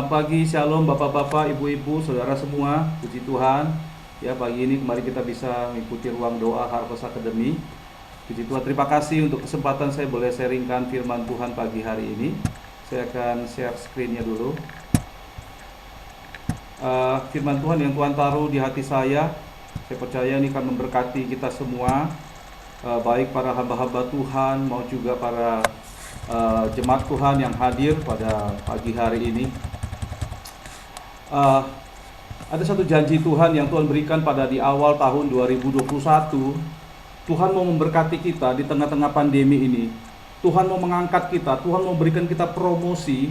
Selamat pagi, shalom bapak-bapak, ibu-ibu, saudara semua. Puji Tuhan. Ya, pagi ini kembali kita bisa mengikuti ruang doa Harvest Academy. Puji Tuhan, terima kasih untuk kesempatan saya boleh sharingkan firman Tuhan pagi hari ini. Saya akan share screen-nya dulu. Firman Tuhan yang Tuhan taruh di hati saya percaya ini akan memberkati kita semua, baik para hamba-hamba Tuhan mau juga para jemaat Tuhan yang hadir pada pagi hari ini. Ada satu janji Tuhan yang Tuhan berikan pada di awal tahun 2021. Tuhan mau memberkati kita di tengah-tengah pandemi ini. Tuhan mau mengangkat kita, Tuhan mau memberikan kita promosi.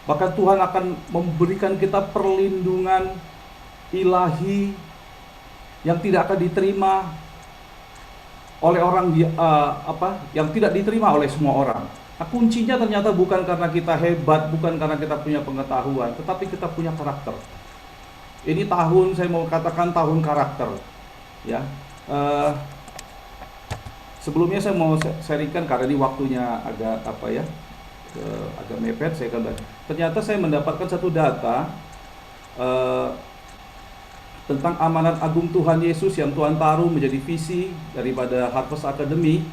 Bahkan Tuhan akan memberikan kita perlindungan ilahi yang tidak akan diterima oleh orang yang tidak diterima oleh semua orang. Nah, kuncinya ternyata bukan karena kita hebat, bukan karena kita punya pengetahuan, tetapi kita punya karakter. Ini tahun, saya mau katakan tahun karakter. Ya, sebelumnya saya mau sharingkan karena ini waktunya agak agak mepet. Ternyata saya mendapatkan satu data tentang amanat agung Tuhan Yesus yang Tuhan taruh menjadi visi daripada Harvest Academy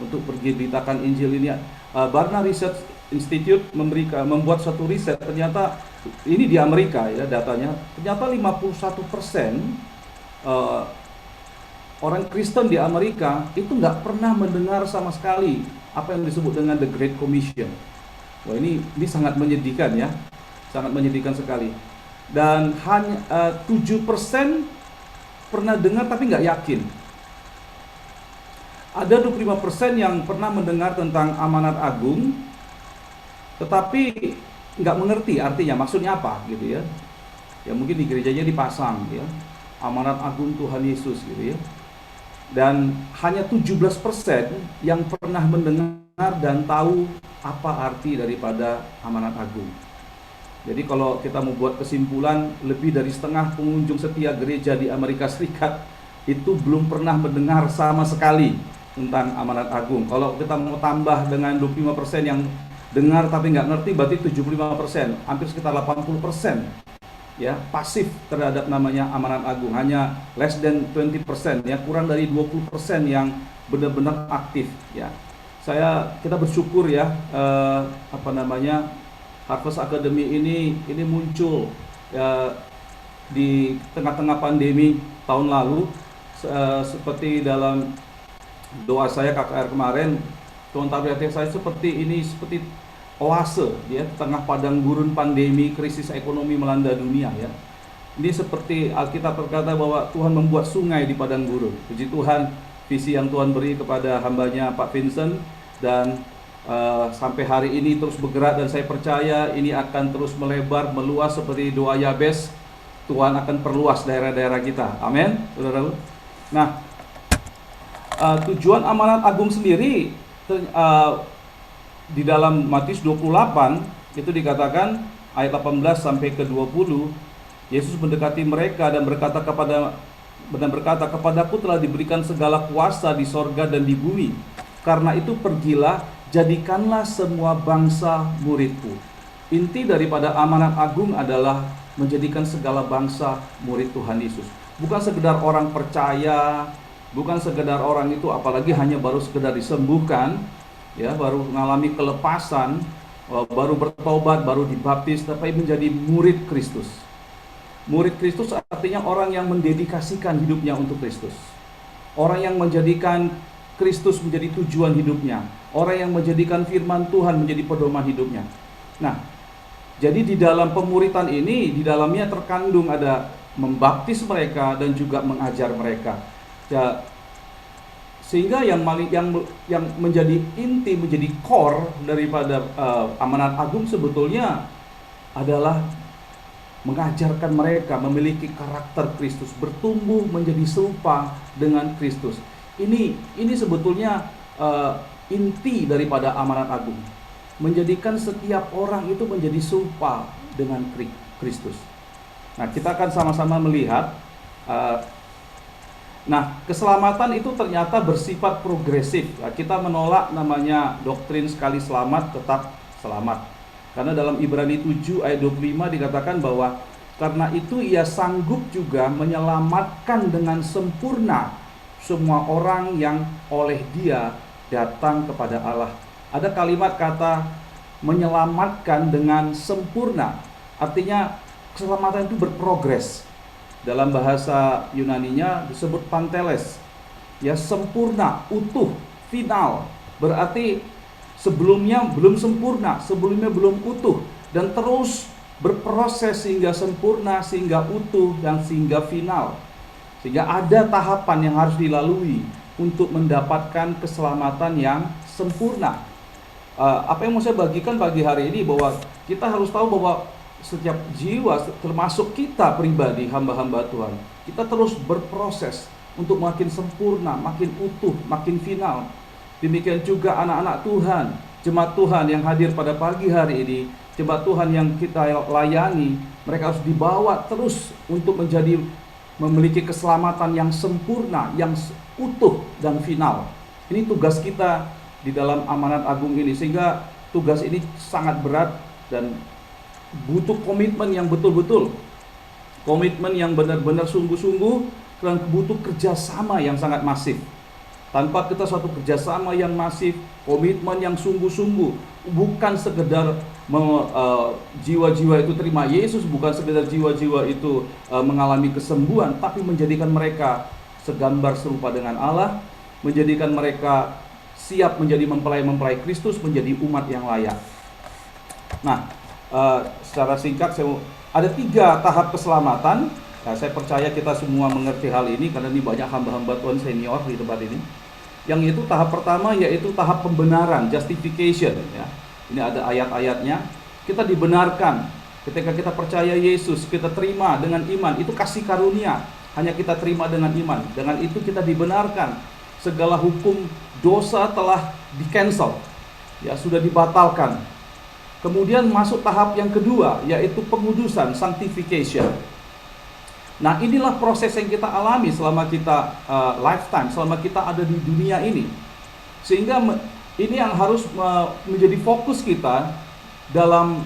untuk pergi beritakan Injil ini. Barna Research Institute membuat satu riset, ternyata ini di Amerika ya datanya, ternyata 51% orang Kristen di Amerika itu nggak pernah mendengar sama sekali apa yang disebut dengan The Great Commission. Wah, ini sangat menyedihkan ya, sangat menyedihkan sekali. Dan hanya 7% pernah dengar tapi nggak yakin. Ada 25% yang pernah mendengar tentang amanat agung, tetapi nggak mengerti artinya, maksudnya apa gitu ya. Ya mungkin di gerejanya dipasang ya, amanat agung Tuhan Yesus gitu ya. Dan hanya 17% yang pernah mendengar dan tahu apa arti daripada amanat agung. Jadi kalau kita membuat kesimpulan, lebih dari setengah pengunjung setia gereja di Amerika Serikat itu belum pernah mendengar sama sekali tentang amanat agung. Kalau kita mau tambah dengan 25% yang dengar tapi nggak ngerti, berarti 75%, hampir sekitar 80% ya pasif terhadap namanya amanat agung. Hanya less than 20% ya, kurang dari 20% yang benar-benar aktif ya. Kita bersyukur ya, Harvest Academy ini muncul ya, di tengah-tengah pandemi tahun lalu, seperti dalam doa saya KKR kemarin, Tuhan taruh hati saya seperti oase ya, tengah padang gurun pandemi, krisis ekonomi melanda dunia ya. Ini seperti Alkitab berkata bahwa Tuhan membuat sungai di padang gurun. Puji Tuhan, visi yang Tuhan beri kepada hambanya Pak Vincent dan sampai hari ini terus bergerak, dan saya percaya ini akan terus melebar, meluas seperti doa Yabes. Tuhan akan perluas daerah-daerah kita. Amin, saudara. Nah, tujuan amanat agung sendiri di dalam Matius 28 itu dikatakan ayat 18 sampai ke 20, Yesus mendekati mereka dan berkata, kepadaku telah diberikan segala kuasa di sorga dan di bumi. Karena itu pergilah, jadikanlah semua bangsa muridku. Inti daripada amanat agung adalah menjadikan segala bangsa murid Tuhan Yesus. Bukan sekedar orang percaya, bukan sekedar orang itu apalagi hanya baru sekedar disembuhkan ya, baru mengalami kelepasan, baru bertobat, baru dibaptis, tapi menjadi murid Kristus. Murid Kristus artinya orang yang mendedikasikan hidupnya untuk Kristus, orang yang menjadikan Kristus menjadi tujuan hidupnya, orang yang menjadikan firman Tuhan menjadi pedoman hidupnya. Nah, jadi di dalam pemuritan ini, di dalamnya terkandung ada membaptis mereka dan juga mengajar mereka ya, sehingga yang menjadi inti, menjadi core daripada amanat agung sebetulnya adalah mengajarkan mereka memiliki karakter Kristus, bertumbuh menjadi serupa dengan Kristus. Ini sebetulnya inti daripada amanat agung, menjadikan setiap orang itu menjadi serupa dengan Kristus. Nah, kita akan sama-sama melihat. Nah, keselamatan itu ternyata bersifat progresif. Kita menolak namanya doktrin sekali selamat tetap selamat. Karena dalam Ibrani 7 ayat 25 dikatakan bahwa karena itu ia sanggup juga menyelamatkan dengan sempurna semua orang yang oleh dia datang kepada Allah. Ada kalimat kata menyelamatkan dengan sempurna. Artinya keselamatan itu berprogres. Dalam bahasa Yunaninya disebut panteles. Ya, sempurna, utuh, final. Berarti sebelumnya belum sempurna, sebelumnya belum utuh, dan terus berproses sehingga sempurna, sehingga utuh, dan sehingga final. Sehingga ada tahapan yang harus dilalui untuk mendapatkan keselamatan yang sempurna. Apa yang mau saya bagikan pagi hari ini, bahwa kita harus tahu bahwa setiap jiwa, termasuk kita pribadi, hamba-hamba Tuhan, kita terus berproses untuk makin sempurna, makin utuh, makin final. Demikian juga anak-anak Tuhan, jemaat Tuhan yang hadir pada pagi hari ini, jemaat Tuhan yang kita layani, mereka harus dibawa terus untuk memiliki keselamatan yang sempurna, yang utuh dan final. Ini tugas kita di dalam amanat agung ini, sehingga tugas ini sangat berat dan butuh komitmen yang betul-betul, komitmen yang benar-benar sungguh-sungguh, dan butuh kerjasama yang sangat masif. Tanpa kita suatu kerjasama yang masif, komitmen yang sungguh-sungguh, bukan sekedar jiwa-jiwa itu terima Yesus, bukan sekedar jiwa-jiwa itu mengalami kesembuhan, tapi menjadikan mereka segambar serupa dengan Allah, menjadikan mereka siap menjadi mempelai-mempelai Kristus, menjadi umat yang layak. Nah, secara singkat ada 3 tahap keselamatan. Nah, saya percaya kita semua mengerti hal ini karena ini banyak hamba-hamba Tuhan senior di tempat ini. Yang itu tahap pertama yaitu tahap pembenaran, justification, ya. Ini ada ayat-ayatnya. Kita dibenarkan ketika kita percaya Yesus, kita terima dengan iman. Itu kasih karunia, hanya kita terima dengan iman. Dengan itu kita dibenarkan. Segala hukum dosa telah di-cancel, ya, sudah dibatalkan. Kemudian masuk tahap yang kedua, yaitu pengudusan, sanctification. Nah, inilah proses yang kita alami selama kita lifetime, selama kita ada di dunia ini. Sehingga ini yang harus menjadi fokus kita dalam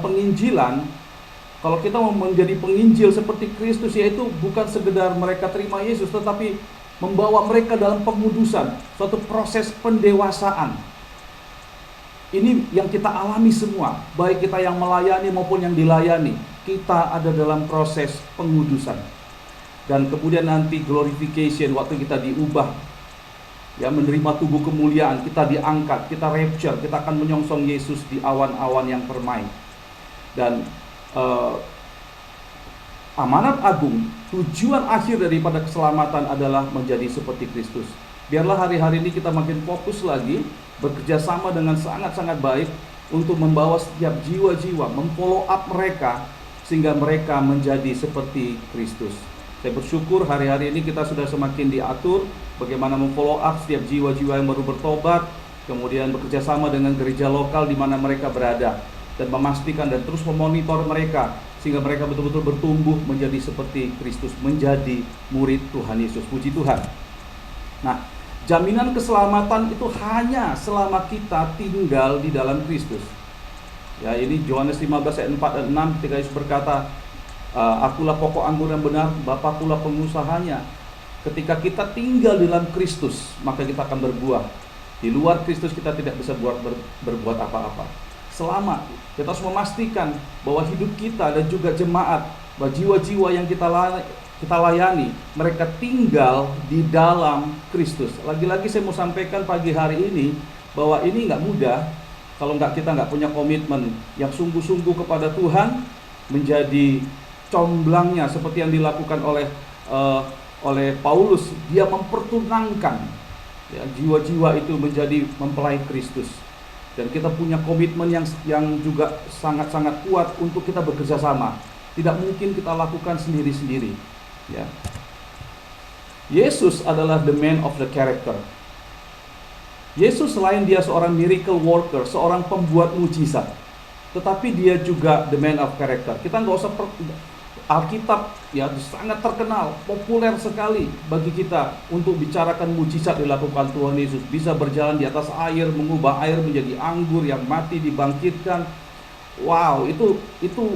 penginjilan. Kalau kita mau menjadi penginjil seperti Kristus, yaitu bukan sekedar mereka terima Yesus, tetapi membawa mereka dalam pengudusan, suatu proses pendewasaan. Ini yang kita alami semua, baik kita yang melayani maupun yang dilayani. Kita ada dalam proses pengudusan. Dan kemudian nanti glorification, waktu kita diubah, ya, menerima tubuh kemuliaan, kita diangkat, kita rapture, kita akan menyongsong Yesus di awan-awan yang permai. Dan amanat agung, tujuan akhir daripada keselamatan adalah menjadi seperti Kristus. Biarlah hari-hari ini kita makin fokus lagi, bekerja sama dengan sangat-sangat baik untuk membawa setiap jiwa-jiwa, memfollow up mereka, sehingga mereka menjadi seperti Kristus. Saya bersyukur hari-hari ini kita sudah semakin diatur bagaimana memfollow up setiap jiwa-jiwa yang baru bertobat, kemudian bekerja sama dengan gereja lokal di mana mereka berada, dan memastikan dan terus memonitor mereka, sehingga mereka betul-betul bertumbuh menjadi seperti Kristus, menjadi murid Tuhan Yesus. Puji Tuhan. Nah, jaminan keselamatan itu hanya selama kita tinggal di dalam Kristus. Ya, ini Yohanes 15 ayat 4 dan 6 ketika Yesus berkata, akulah pokok anggur yang benar, Bapakulah pengusahanya. Ketika kita tinggal di dalam Kristus, maka kita akan berbuah. Di luar Kristus kita tidak bisa berbuat apa-apa. Selama kita harus memastikan bahwa hidup kita dan juga jemaat, bahwa jiwa-jiwa yang kita layani, mereka tinggal di dalam Kristus. Lagi-lagi saya mau sampaikan pagi hari ini bahwa ini nggak mudah kalau kita nggak punya komitmen yang sungguh-sungguh kepada Tuhan, menjadi comblangnya seperti yang dilakukan oleh Paulus. Dia mempertunangkan, ya, jiwa-jiwa itu menjadi mempelai Kristus. Dan kita punya komitmen yang juga sangat-sangat kuat untuk kita bekerja sama. Tidak mungkin kita lakukan sendiri-sendiri. Ya. Yesus adalah the man of the character. Yesus selain dia seorang miracle worker, seorang pembuat mujizat, tetapi dia juga the man of character. Kita nggak usah Alkitab, ya, sangat terkenal, populer sekali bagi kita untuk bicarakan mujizat dilakukan Tuhan Yesus. Bisa berjalan di atas air, mengubah air menjadi anggur, yang mati dibangkitkan, Wow, itu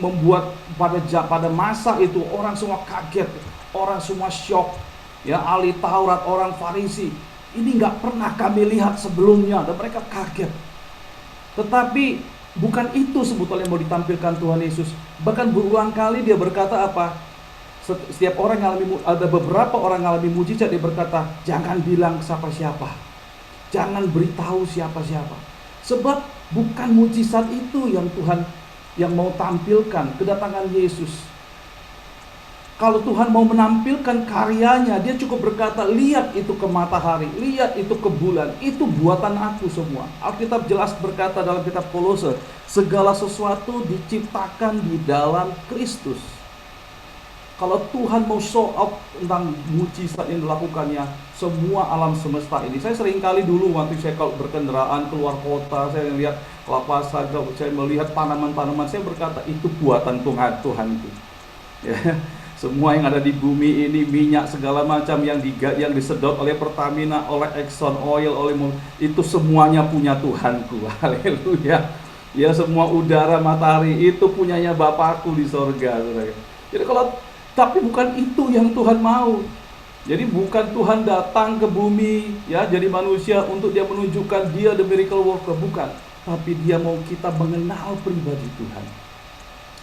membuat pada masa itu orang semua kaget, orang semua shock. Ya, ahli Taurat, orang Farisi, ini nggak pernah kami lihat sebelumnya, dan mereka kaget. Tetapi bukan itu sebetulnya yang mau ditampilkan Tuhan Yesus. Bahkan berulang kali dia berkata apa? Setiap orang ada beberapa orang yang alami mujizat, dia berkata, jangan bilang siapa-siapa, jangan beritahu siapa-siapa. Sebab bukan mujizat itu yang Tuhan yang mau tampilkan, kedatangan Yesus. Kalau Tuhan mau menampilkan karyanya, dia cukup berkata, lihat itu ke matahari, lihat itu ke bulan, itu buatan aku semua. Alkitab jelas berkata dalam kitab Kolose, segala sesuatu diciptakan di dalam Kristus. Kalau Tuhan mau show up tentang mujizat yang dilakukannya semua alam semesta ini. Saya sering kali dulu waktu saya kalau berkendaraan keluar kota, saya lihat kelapa sawit, saya melihat tanaman-tanaman, saya berkata itu buatan Tuhanku. Ya. Semua yang ada di bumi ini, minyak segala macam yang disedot oleh Pertamina, oleh Exxon Oil, itu semuanya punya Tuhanku. Haleluya. Ya, semua udara, matahari itu punyanya Bapakku di sorga. Jadi tapi bukan itu yang Tuhan mau. Jadi bukan Tuhan datang ke bumi ya jadi manusia untuk dia menunjukkan dia the miracle worker, bukan. Tapi dia mau kita mengenal pribadi Tuhan.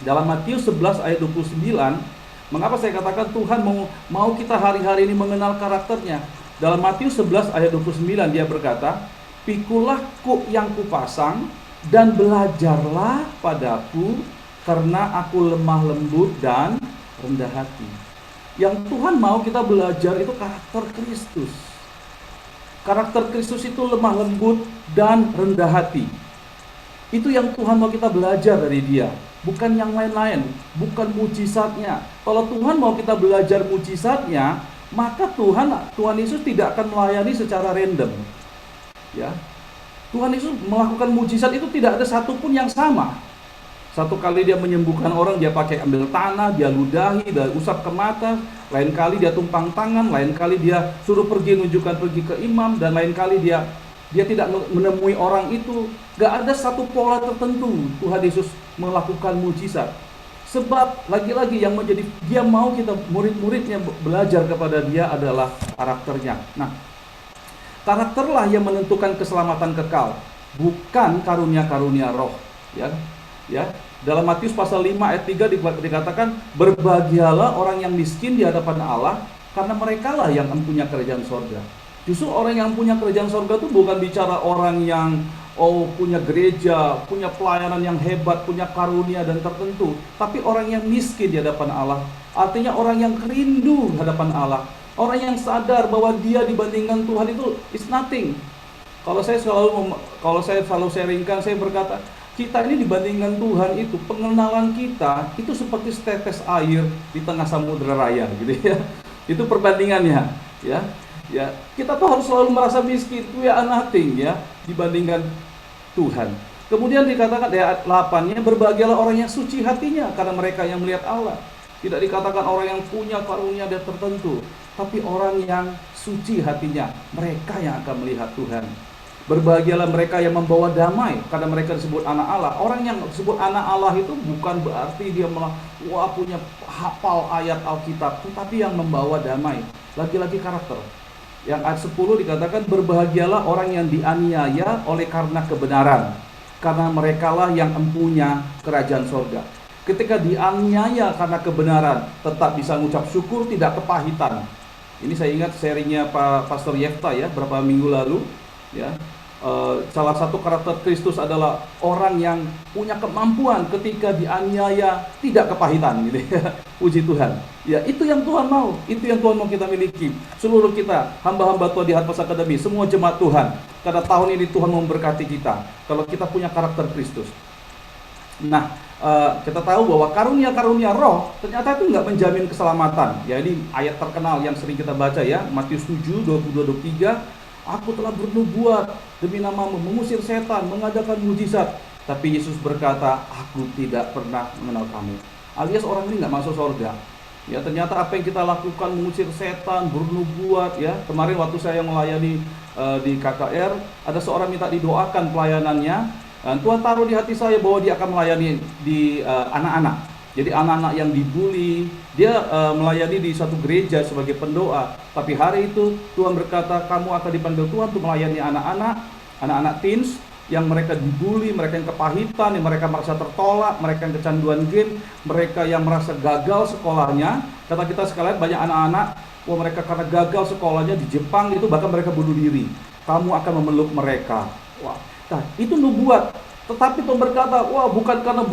Dalam Matius 11 ayat 29, mengapa saya katakan Tuhan mau kita hari-hari ini mengenal karakternya? Dalam Matius 11 ayat 29 dia berkata, "Pikulah kuk yang kupasang dan belajarlah padaku, karena aku lemah lembut dan rendah hati." Yang Tuhan mau kita belajar itu karakter Kristus. Karakter Kristus itu lemah lembut dan rendah hati. Itu yang Tuhan mau kita belajar dari dia. Bukan yang lain-lain, bukan mujizatnya. Kalau Tuhan mau kita belajar mujizatnya, maka Tuhan Yesus tidak akan melayani secara random. Ya. Tuhan Yesus melakukan mujizat itu tidak ada satupun yang sama. Satu kali dia menyembuhkan orang, dia pakai ambil tanah, dia ludahi, dia usap ke mata. Lain kali dia tumpang tangan, lain kali dia suruh pergi ke imam, dan lain kali dia tidak menemui orang itu. Gak ada satu pola tertentu Tuhan Yesus melakukan mujizat. Sebab lagi-lagi yang menjadi dia mau kita murid-muridnya belajar kepada dia adalah karakternya. Nah, karakterlah yang menentukan keselamatan kekal, bukan karunia-karunia roh. Ya. Dalam Matius pasal 5 ayat 3 dikatakan, berbahagialah orang yang miskin di hadapan Allah, karena merekalah yang mempunyai kerajaan sorga. Justru orang yang punya kerajaan sorga itu bukan bicara orang yang punya gereja, punya pelayanan yang hebat, punya karunia dan tertentu, tapi orang yang miskin di hadapan Allah. Artinya orang yang rindu di hadapan Allah, orang yang sadar bahwa dia dibandingkan Tuhan itu is nothing. Kalau saya selalu sharingkan, saya berkata, kita ini dibandingkan Tuhan itu, pengenalan kita itu seperti setetes air di tengah samudera raya, gitu ya. Itu perbandingannya, ya. Ya, kita tuh harus selalu merasa miskin, we are nothing ya dibandingkan Tuhan. Kemudian dikatakan di ayat 8-nya, berbahagialah orang yang suci hatinya, karena mereka yang melihat Allah. Tidak dikatakan orang yang punya karunia dan tertentu, tapi orang yang suci hatinya, mereka yang akan melihat Tuhan. Berbahagialah mereka yang membawa damai, karena mereka disebut anak Allah. Orang yang disebut anak Allah itu bukan berarti dia punya hafal ayat Alkitab, tetapi yang membawa damai. Lagi-lagi karakter. Yang ayat 10 dikatakan, berbahagialah orang yang dianiaya oleh karena kebenaran, karena merekalah yang empunya kerajaan sorga. Ketika dianiaya karena kebenaran, tetap bisa mengucap syukur, tidak kepahitan. Ini saya ingat sharingnya Pak Pastor Yefta ya, beberapa minggu lalu ya. Salah satu karakter Kristus adalah orang yang punya kemampuan ketika dianiaya tidak kepahitan, gitu ya. Puji Tuhan. Ya, itu yang Tuhan mau, itu yang Tuhan mau kita miliki. Seluruh kita, hamba-hamba Tuhan di Harvest Academy, semua jemaat Tuhan. Karena tahun ini Tuhan memberkati kita kalau kita punya karakter Kristus. Nah, kita tahu bahwa karunia-karunia roh ternyata itu nggak menjamin keselamatan. Ya, ini ayat terkenal yang sering kita baca ya, Matius 7, 22-23. Aku telah bernubuat demi namamu, mengusir setan, mengadakan mujizat. Tapi Yesus berkata, aku tidak pernah mengenal kamu. Alias orang ini nggak masuk surga. Ya, ternyata apa yang kita lakukan, mengusir setan, bernubuat ya. Kemarin waktu saya melayani di KKR, ada seorang minta didoakan pelayanannya. Tuhan taruh di hati saya bahwa dia akan melayani di anak-anak. Jadi anak-anak yang dibully, dia melayani di satu gereja sebagai pendoa. Tapi hari itu Tuhan berkata, kamu akan dipanggil Tuhan untuk melayani anak-anak teens yang mereka dibully, mereka yang kepahitan, yang mereka merasa tertolak, mereka yang kecanduan game, mereka yang merasa gagal sekolahnya. Kata kita sekalian, banyak anak-anak, wah mereka karena gagal sekolahnya di Jepang itu bahkan mereka bunuh diri. Kamu akan memeluk mereka. Wah, nah itu nubuat. Tetapi Tuhan berkata, wah bukan karena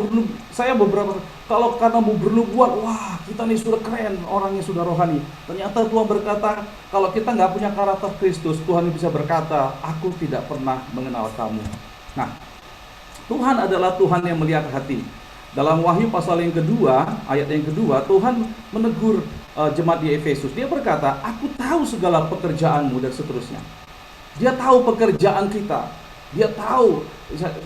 saya beberapa, kalau karena mau bernubuat, wah kita nih sudah keren, orangnya sudah rohani. Ternyata Tuhan berkata, kalau kita nggak punya karakter Kristus, Tuhan bisa berkata, aku tidak pernah mengenal kamu. Nah, Tuhan adalah Tuhan yang melihat hati. Dalam Wahyu pasal yang kedua, ayat yang kedua, Tuhan menegur jemaat di Efesus. Dia berkata, aku tahu segala pekerjaanmu dan seterusnya. Dia tahu pekerjaan kita. Dia tahu,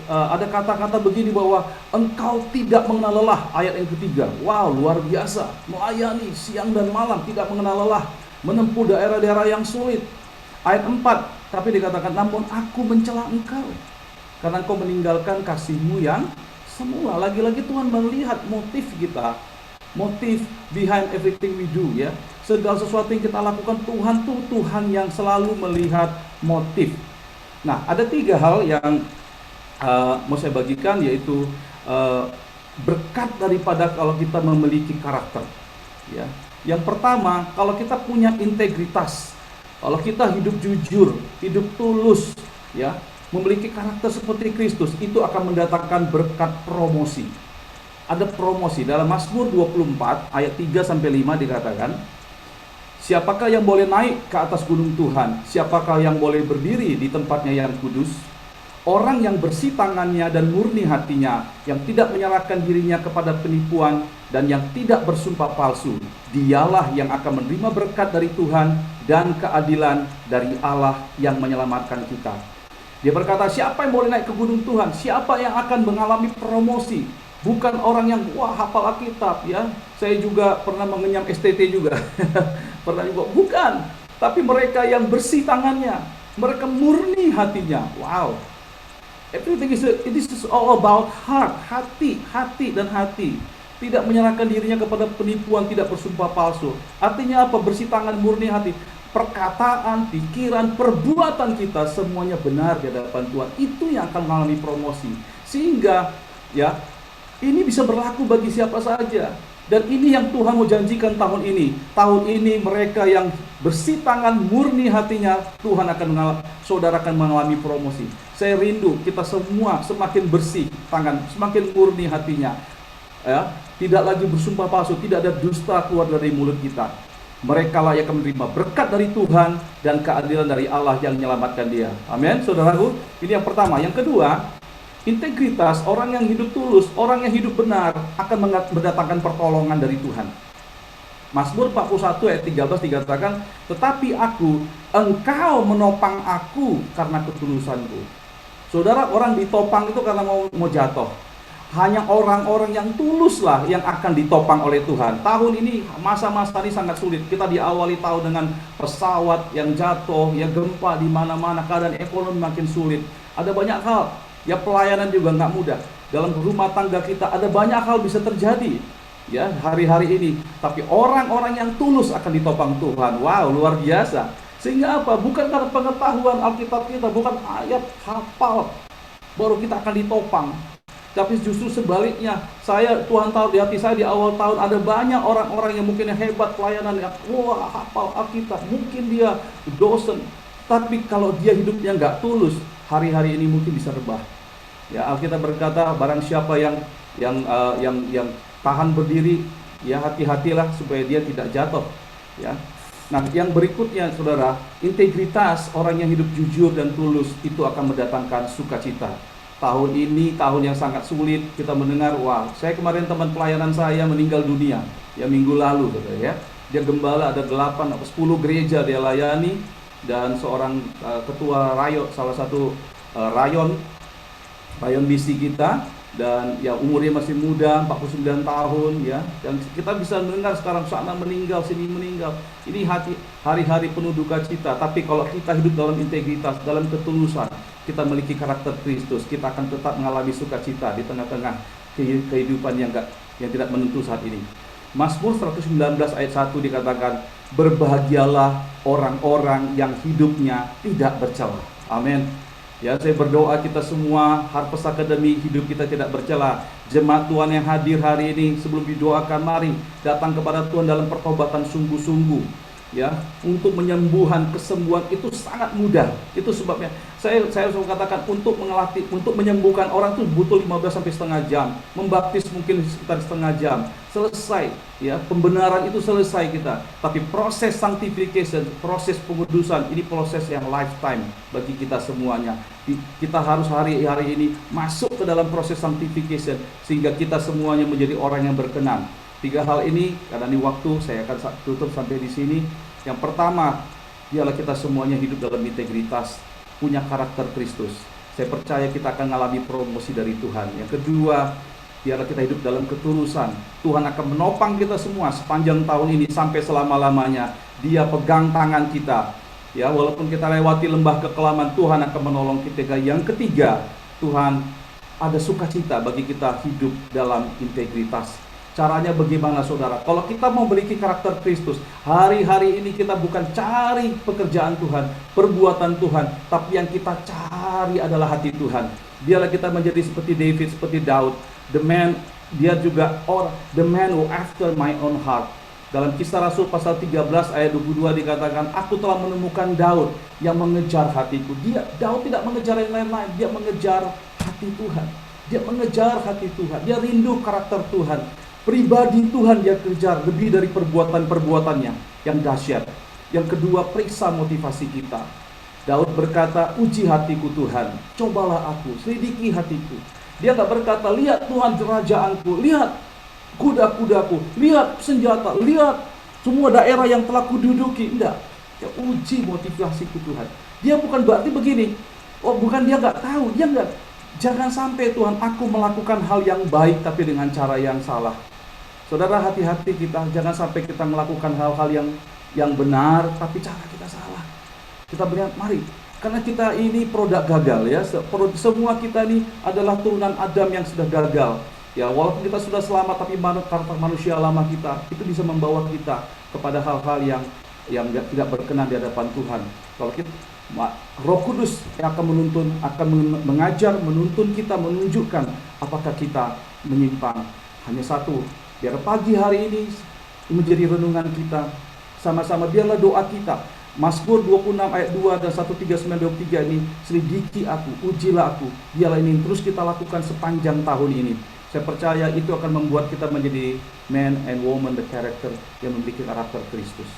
ada kata-kata begini bahwa engkau tidak mengenal lelah, ayat yang ketiga. Wow, luar biasa. Melayani siang dan malam, tidak mengenal lelah, menempuh daerah-daerah yang sulit. Ayat 4, tapi dikatakan, namun aku mencela engkau, karena engkau meninggalkan kasihmu yang semula. Lagi-lagi Tuhan melihat motif kita, motif behind everything we do, ya. Segala sesuatu yang kita lakukan, Tuhan tuh Tuhan yang selalu melihat motif. Nah, ada 3 hal yang mau saya bagikan, yaitu berkat daripada kalau kita memiliki karakter. Ya, yang pertama, kalau kita punya integritas, kalau kita hidup jujur, hidup tulus, ya, memiliki karakter seperti Kristus, itu akan mendatangkan berkat promosi. Ada promosi dalam Mazmur 24 ayat 3-5 dikatakan, siapakah yang boleh naik ke atas gunung Tuhan? Siapakah yang boleh berdiri di tempatnya yang kudus? Orang yang bersih tangannya dan murni hatinya, yang tidak menyerahkan dirinya kepada penipuan dan yang tidak bersumpah palsu. Dialah yang akan menerima berkat dari Tuhan dan keadilan dari Allah yang menyelamatkan kita. Dia berkata, siapa yang boleh naik ke gunung Tuhan? Siapa yang akan mengalami promosi? Bukan orang yang wah hafal Alkitab, ya. Saya juga pernah mengenyam STT juga. Pernah juga, bukan. Tapi mereka yang bersih tangannya, mereka murni hatinya. Wow. Everything is all about heart, hati dan hati. Tidak menyerahkan dirinya kepada penipuan, tidak bersumpah palsu. Artinya apa? Bersih tangan, murni hati. Perkataan, pikiran, perbuatan kita semuanya benar di hadapan Tuhan. Itu yang akan mengalami promosi. Sehingga ya, ini bisa berlaku bagi siapa saja. Dan ini yang Tuhan mau janjikan tahun ini. Tahun ini mereka yang bersih tangan, murni hatinya, Tuhan akan saudara akan mengalami promosi. Saya rindu kita semua semakin bersih tangan, semakin murni hatinya. Ya, tidak lagi bersumpah palsu, tidak ada dusta keluar dari mulut kita. Mereka lah yang akan menerima berkat dari Tuhan dan keadilan dari Allah yang menyelamatkan dia. Amin, saudaraku. Ini yang pertama. Yang kedua, integritas, orang yang hidup tulus, orang yang hidup benar akan mendatangkan pertolongan dari Tuhan. Mazmur 41 ayat 13 dikatakan, tetapi engkau menopang aku karena ketulusanku. Saudara, orang ditopang itu karena mau jatuh. Hanya orang-orang yang tulus lah yang akan ditopang oleh Tuhan. Tahun ini, masa-masa ini sangat sulit. Kita diawali tahun dengan pesawat yang jatuh, ya gempa di mana-mana, keadaan ekonomi makin sulit. Ada banyak hal. Ya, pelayanan juga nggak mudah. Dalam rumah tangga kita ada banyak hal bisa terjadi, ya, hari-hari ini. Tapi orang-orang yang tulus akan ditopang Tuhan. Wow, luar biasa. Sehingga apa? Bukan karena pengetahuan Alkitab kita, bukan ayat hafal baru kita akan ditopang. Tapi justru sebaliknya, Tuhan tahu di hati saya di awal tahun ada banyak orang-orang yang mungkin hebat pelayanan, yang wah hafal Alkitab, mungkin dia dosen. Tapi kalau dia hidupnya nggak tulus, hari-hari ini mungkin bisa rebah. Ya, Alkitab berkata, barang siapa yang tahan berdiri, ya hati-hatilah supaya dia tidak jatuh. Ya. Nah, yang berikutnya, saudara, integritas, orang yang hidup jujur dan tulus itu akan mendatangkan sukacita. Tahun ini tahun yang sangat sulit. Kita mendengar, wah, saya kemarin teman pelayanan saya meninggal dunia, ya minggu lalu, saudara, ya. Dia gembala, ada 8 atau 10 gereja dia layani. Dan seorang ketua rayon, salah satu rayon misi kita, dan ya umurnya masih muda, 49 tahun, ya. Dan kita bisa mendengar sekarang sana meninggal, sini meninggal. Ini hari-hari penuh duka cita. Tapi kalau kita hidup dalam integritas, dalam ketulusan, kita memiliki karakter Kristus, kita akan tetap mengalami sukacita di tengah-tengah kehidupan yang tidak menentu saat ini. Mazmur 119 ayat 1 dikatakan, berbahagialah orang-orang yang hidupnya tidak bercela. Amin. Ya, saya berdoa kita semua Harvest Academy hidup kita tidak bercela. Jemaat Tuhan yang hadir hari ini, sebelum didoakan, mari datang kepada Tuhan dalam pertobatan sungguh-sungguh. Ya, untuk menyembuhan, kesembuhan itu sangat mudah. Itu sebabnya saya selalu katakan, untuk mengelatih, untuk menyembuhkan orang itu butuh 15 sampai setengah jam. Membaptis mungkin sekitar setengah jam. Selesai, ya, pembenaran itu selesai kita. Tapi proses sanctification, proses pengudusan, ini proses yang lifetime bagi kita semuanya. Kita harus hari-hari ini masuk ke dalam proses sanctification sehingga kita semuanya menjadi orang yang berkenan. 3 hal ini, karena ini waktu, saya akan tutup sampai di sini. Yang pertama, biarlah kita semuanya hidup dalam integritas, punya karakter Kristus. Saya percaya kita akan mengalami promosi dari Tuhan. Yang kedua, biarlah kita hidup dalam ketulusan. Tuhan akan menopang kita semua sepanjang tahun ini sampai selama-lamanya. Dia pegang tangan kita. Ya, walaupun kita lewati lembah kekelaman, Tuhan akan menolong kita. Yang ketiga, Tuhan ada sukacita bagi kita hidup dalam integritas. Caranya bagaimana, saudara? Kalau kita mau memiliki karakter Kristus, hari-hari ini kita bukan cari pekerjaan Tuhan, perbuatan Tuhan, tapi yang kita cari adalah hati Tuhan. Biarlah kita menjadi seperti David, seperti Daud, the man who after my own heart. Dalam Kisah Rasul pasal 13 ayat 22 dikatakan, aku telah menemukan Daud yang mengejar hatiku. Daud tidak mengejar yang lain-lain, dia mengejar hati Tuhan. Dia mengejar hati Tuhan, dia rindu karakter Tuhan. Pribadi Tuhan dia kejar lebih dari perbuatan-perbuatannya yang dahsyat. Yang kedua, periksa motivasi kita. Daud berkata, uji hatiku Tuhan, cobalah aku, selidiki hatiku. Dia tak berkata, lihat Tuhan kerajaanku, lihat kuda-kudaku, lihat senjata, lihat semua daerah yang telah kududuki. Tidak, dia uji motivasiku Tuhan. Dia bukan berarti begini, bukan dia nggak tahu, dia nggak. Jangan sampai Tuhan, aku melakukan hal yang baik tapi dengan cara yang salah. Saudara, hati-hati kita, jangan sampai kita melakukan hal-hal yang benar tapi cara kita salah. Kita melihat, mari, karena kita ini produk gagal, ya. Semua kita ini adalah turunan Adam yang sudah gagal. Ya, walaupun kita sudah selamat, tapi karakter manusia lama kita itu bisa membawa kita kepada hal-hal yang tidak berkenan di hadapan Tuhan. Kalau kita, Roh Kudus yang akan menuntun, akan mengajar, menuntun kita, menunjukkan apakah kita menyimpang. Hanya satu, biar pagi hari ini menjadi renungan kita sama-sama. Biarlah doa kita, Mazmur 26 ayat 2 dan 139-23 ini, selidiki aku, ujilah aku. Biarlah ini terus kita lakukan sepanjang tahun ini. Saya percaya itu akan membuat kita menjadi man and woman the character yang memiliki karakter Kristus.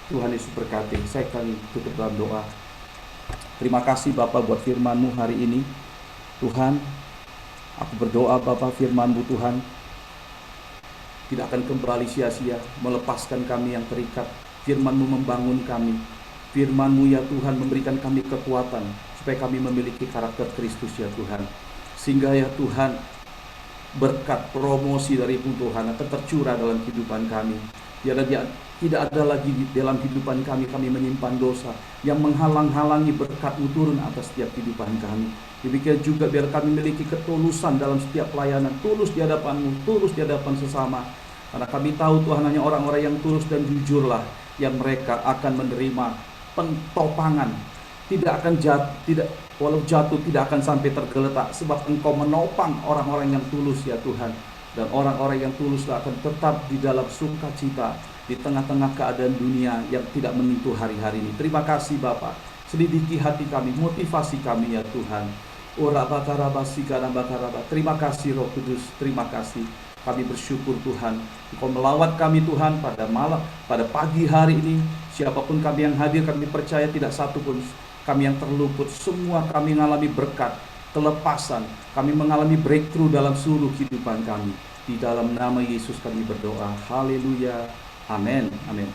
Tuhan Yesus berkati. Saya akan tutup dalam doa. Terima kasih Bapak buat firman-Mu hari ini. Tuhan, aku berdoa Bapak, firman-Mu Tuhan tidak akan kembali sia-sia, melepaskan kami yang terikat. Firman-Mu membangun kami. Firman-Mu ya Tuhan memberikan kami kekuatan supaya kami memiliki karakter Kristus ya Tuhan. Sehingga ya Tuhan, berkat promosi dari Tuhan akan tercurah dalam kehidupan kami. Biarlah tidak ada lagi dalam kehidupan kami menyimpan dosa yang menghalang-halangi berkat-Mu turun atas setiap kehidupan kami. Demikian juga biar kami memiliki ketulusan dalam setiap pelayanan, tulus di hadapan-Mu, tulus di hadapan sesama. Karena kami tahu Tuhan, hanya orang-orang yang tulus dan jujurlah yang mereka akan menerima pentopangan. Tidak akan walau jatuh tidak akan sampai tergeletak, sebab Engkau menopang orang-orang yang tulus ya Tuhan. Dan orang-orang yang tulus akan tetap di dalam sukacita di tengah-tengah keadaan dunia yang tidak menentu hari-hari ini. Terima kasih Bapak. Selidiki hati kami, motivasi kami ya Tuhan. Terima kasih Roh Kudus, terima kasih. Kami bersyukur Tuhan, Engkau melawat kami Tuhan pada pagi hari ini. Siapapun kami yang hadir, kami percaya tidak satu pun kami yang terluput. Semua kami mengalami berkat, kelepasan. Kami mengalami breakthrough dalam seluruh kehidupan kami. Di dalam nama Yesus kami berdoa. Haleluya. Amin. Amin.